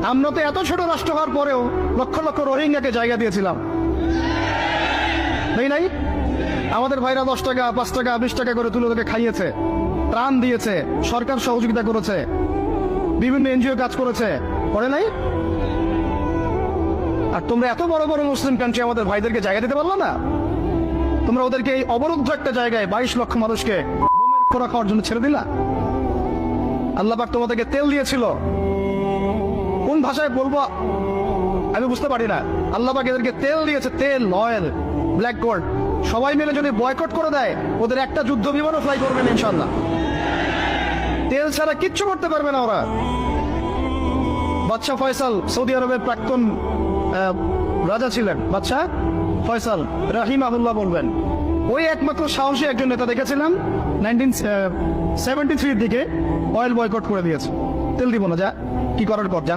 আমরা তো এত ছোট রাষ্ট্র হওয়ার পরেও লক্ষ লক্ষ রোহিঙ্গাকে জায়গা দিয়েছিলাম, নাই? আমাদের ভাইরা 10 টাকা 5 টাকা 20 টাকা করে তুলে তোকে খাইয়েছে, ত্রাণ দিয়েছে, সরকার সহযোগিতা করেছে, বিভিন্ন এনজিও কাজ করেছে, করে নাই? আর তোমরা এত বড় বড় মুসলিম কান্ট্রি আমাদের ভাইদেরকে জায়গা দিতে পারলো না? তোমরা ওদেরকে এই অবরুদ্ধ একটা জায়গায় 22 লক্ষ মানুষকে বোমের খোরা খাওয়ার জন্য ছেড়ে দিলা। আল্লাহ পাক তোমাদেরকে তেল দিয়েছিল, কোন ভাষায় বলবো আমি বুঝতে পারি না। আল্লাহ পাক এদেরকে তেল দিয়েছে, তেল, অয়েল, ব্ল্যাক গোল্ড। সবাই মিলে যদি বয়কট করে দেয়, ওদের একটা যুদ্ধ বিমানও ফ্লাই করবে না ইনশাল্লাহ। তেল ছাড়া কিচ্ছু করতে পারবে না ওরা। বাদশাহ ফয়সাল সৌদি আরবের প্রাক্তন রাজা ছিলেন, বাদশাহ ফয়সাল রাহিমাহুল্লাহ বলবেন, ওই একমাত্র সাহসী একজন নেতা দেখেছিলাম 1973 দিকে অয়েল বয়কট করে দিয়েছে। তেল দিব না, যা কি করার কর, যা।